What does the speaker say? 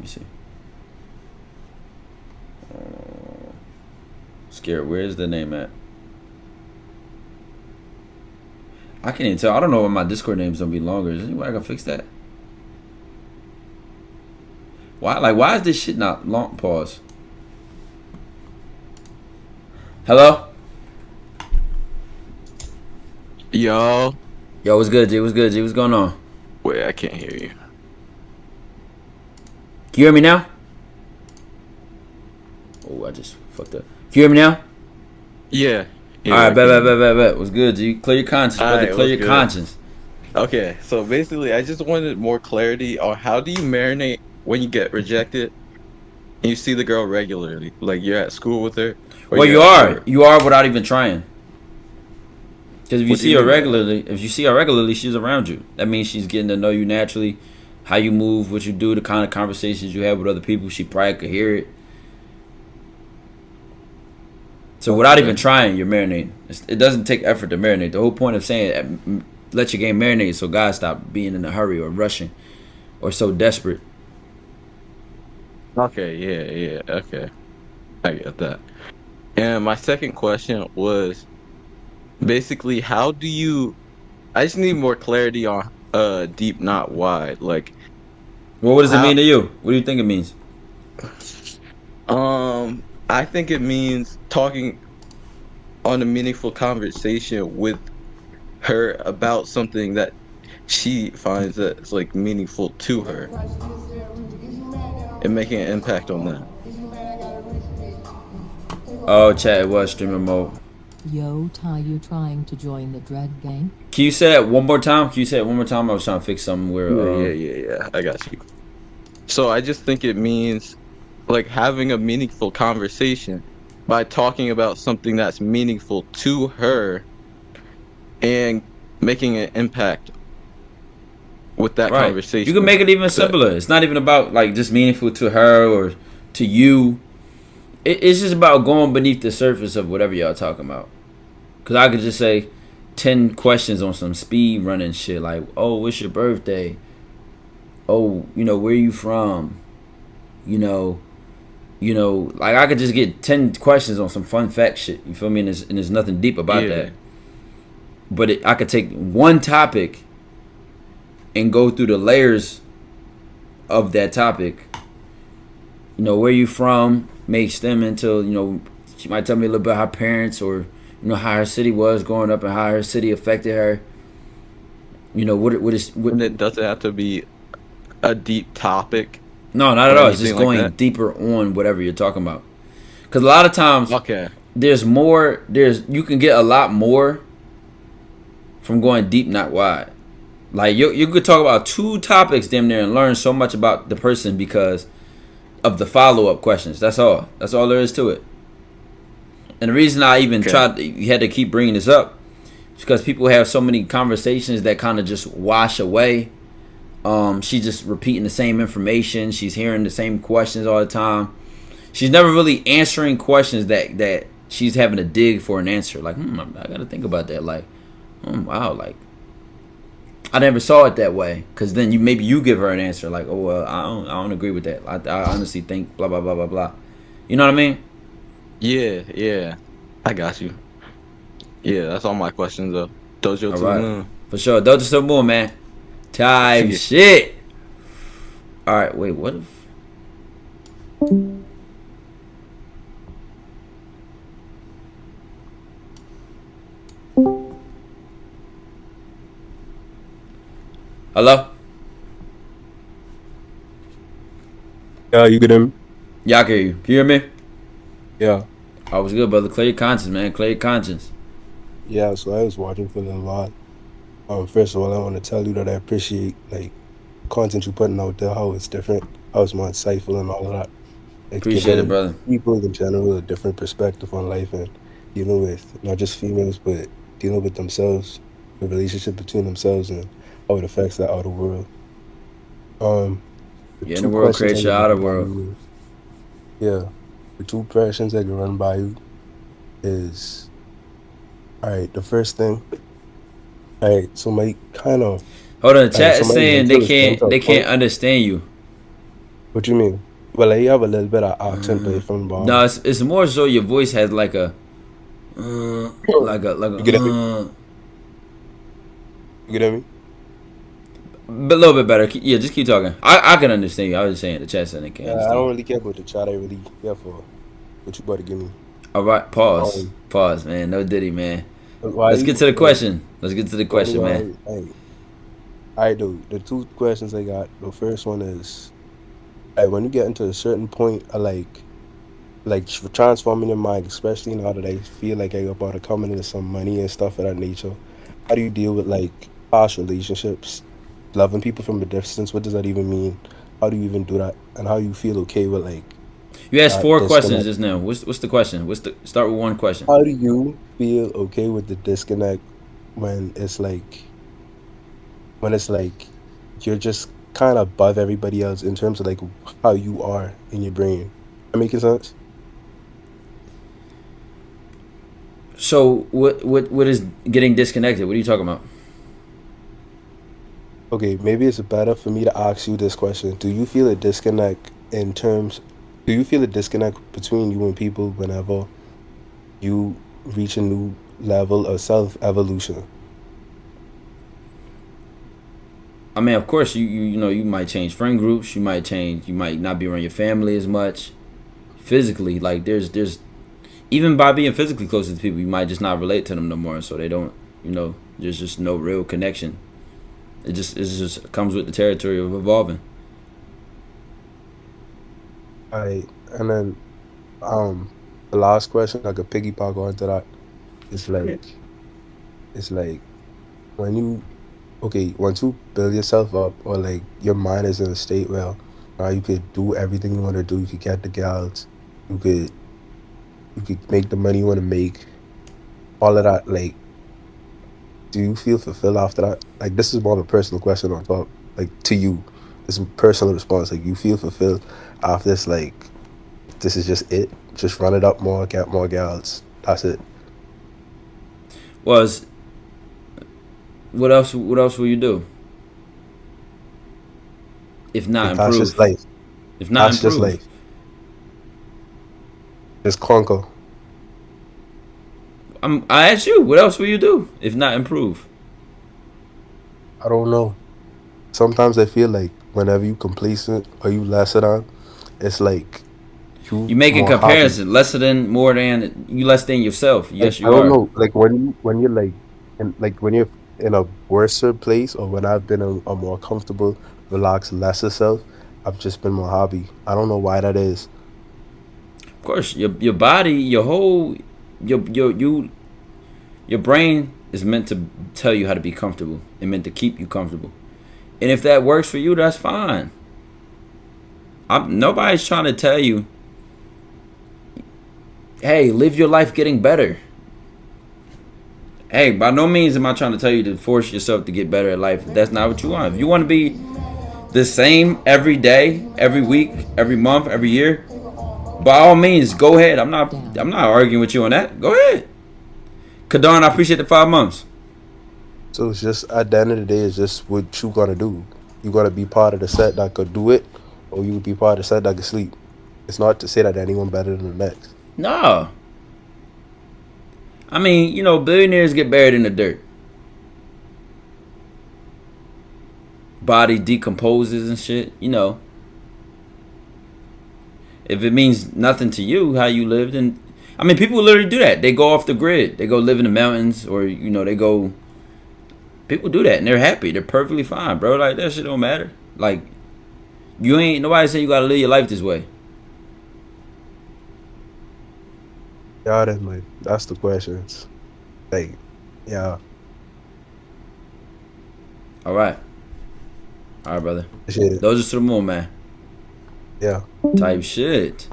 me see. Scared. Where's the name at? I can't even tell. I don't know why my Discord name's gonna be longer. Is there any way I can fix that? Why? Like, why is this shit not long? Pause. Hello? Yo. Yo, what's good, G? What's good, G? What's going on? Wait, I can't hear you. Can you hear me now? Oh, I just fucked up. Can you hear me now? Yeah. All right, bet. What's good, G? Clear your conscience, brother. Right, Clear your conscience. Okay, so basically, I just wanted more clarity on how do you marinate when you get rejected and you see the girl regularly? Like you're at school with her, or Well, you're you at are. work. You are without even trying. Because if you What do see you her mean by that? regularly, she's around you. That means she's getting to know you naturally, how you move, what you do, the kind of conversations you have with other people. She probably could hear it. So without even trying, you're marinating. It doesn't take effort to marinate. The whole point of saying let your game marinate so guys stop being in a hurry or rushing or so desperate. Okay, yeah, okay. I get that. And my second question was basically how do you I just need more clarity on deep not wide. Like Well, what does it how mean to you? What do you think it means? I think it means talking on a meaningful conversation with her about something that she finds that's like meaningful to her and making an impact on that. Oh, chat, it was streaming mode. Yo, Ty, you trying to join the Dread Gang? Can you say that one more time? I was trying to fix something where Yeah. I got you. So I just think it means like having a meaningful conversation by talking about something that's meaningful to her and making an impact with that right. You conversation. can make it even So, simpler. It's not even about like just meaningful to her or to you. It's just about going beneath the surface of whatever y'all talking about. Cause I could just say 10 questions on some speed running shit like, oh, what's your birthday? Oh, where you from? You know, like I could just get 10 questions on some fun fact shit. You feel me? And there's nothing deep about that. But I could take one topic and go through the layers of that topic. Where you from makes them into, she might tell me a little bit about her parents or, how her city was growing up and how her city affected her. What and it doesn't have to be a deep topic no, not or at all. It's just anything like going that. deeper on whatever you're talking about. Because a lot of times, Okay. you can get a lot more from going deep, not wide. Like you could talk about 2 topics damn near and learn so much about the person because of the follow-up questions. That's all there is to it. And the reason I even had to keep bringing this up is because people have so many conversations that kind of just wash away. She's just repeating the same information. She's hearing the same questions all the time. She's never really answering questions that she's having to dig for an answer. Like, I gotta think about that. Like, wow, like I never saw it that way. Cause then maybe you give her an answer like, oh well, I don't agree with that. I honestly think blah blah blah blah blah. You know what I mean? Yeah. I got you. Yeah, that's all my questions though. Dojo All to the right, moon. for sure. Dojo to the moon, man. Type Yeah. shit. All right, wait, what if? Hello? Yeah, you get him. Yeah, I can hear you. Can you hear me? Yeah. I was good, brother. Clear your conscience, man. Clear your conscience. Yeah, so I was watching for a lot. First of all, I want to tell you that I appreciate content you're putting out there, how it's different, how it's more insightful and all of that. It's Appreciate it, giving brother. people in general a different perspective on life and dealing with not just females, but dealing with themselves, the relationship between themselves and how it affects the outer world. The Yeah, in the two world questions I creates can your outer run by world. you the 2 questions I can run by you is, all right, the first thing, all right, so my kind of, Hold on, all right, chat so is my saying mental is kind of they can't point. understand you. What you mean? Well, like, you have a little bit of accent, but from the No, bottom. it's more so your voice has like a like a You get at me? You get at me? but a little bit better. Yeah, just keep talking. I can understand you. I was just saying the chat said they can Yeah, I understand don't you. really care about the chat. I really care for what you about to give me. All right, pause, Um, pause, man. No diddy, man. why Let's get you to the like? question. Let's get to the Funny, question, man. why? Hey, I do. The two questions I got. The first one is, like, when you get into a certain point, of transforming your mind, especially now that I feel like I about to come into some money and stuff of that nature. How do you deal with like past relationships, loving people from a distance? What does that even mean? How do you even do that? And how you feel okay with like You asked that four questions disconnect? just now. What's the question? What's the start with one question? How do you feel okay with the disconnect when it's like when it's like you're just kind of above everybody else in terms of like how you are in your brain? That making sense? So what is getting disconnected? What are you talking about? Okay, maybe it's better for me to ask you this question. Do you feel a disconnect in terms, do you feel a disconnect between you and people whenever you reach a new level of self-evolution? I mean, of course, you know you might change friend groups. You might not be around your family as much. Physically, like there's even by being physically close to people, you might just not relate to them no more. So they don't, you know, there's just no real connection. It just comes with the territory of evolving. I and then um the last question I could piggyback onto that is like it's like when you okay, once you build yourself up or like your mind is in a state where now you could do everything you want to do, you could get the gals, you could you could make the money you want to make, all of that, like do you feel fulfilled after that? Like this is more of a personal question on top, like to you. It's a personal response. Like you feel fulfilled after this, like this is just it. Just run it up more, get more gals. That's it. Was what else? What else will you do if not Like that's just improve? life. If not That's just improve, life. Just conquer. I asked you. What else will you do if not improve? I don't know. Sometimes I feel like whenever you complacent or you lesser than, it's like You you make a more happy. comparison, lesser than, more than, you less than yourself. Like Yes, I you don't are. know. Like when you're like and like when you're in a worser place or when I've been a more comfortable, relaxed, lesser self, I've just been more happy. I don't know why that is. Of course, your body, your whole, your brain is meant to tell you how to be comfortable. It meant to keep you comfortable. And if that works for you, that's fine. Nobody's trying to tell you, hey, live your life getting better. Hey, by no means am I trying to tell you to force yourself to get better at life. If that's not what you want. If you want to be the same every day, every week, every month, every year, by all means, go ahead. I'm Down. not arguing with you on that. Go ahead. Kadarn, I appreciate the 5 months. So it's just at the end of the day, it's just what you gonna do. You gotta be part of the set that could do it, or you would be part of the set that could sleep. It's not to say that anyone better than the next. No. I mean, you know, billionaires get buried in the dirt. Body decomposes and shit. You know, if it means nothing to you how you lived, and I mean, people literally do that. They go off the grid. They go live in the mountains, or you know, they go. People do that, and they're happy. They're perfectly fine, bro. Like that shit don't matter. Like you ain't nobody saying you gotta live your life this way. Yeah, then like that's the questions. Like, yeah, All right, all right, brother. shit, Those are to the moon, man. yeah. Type shit.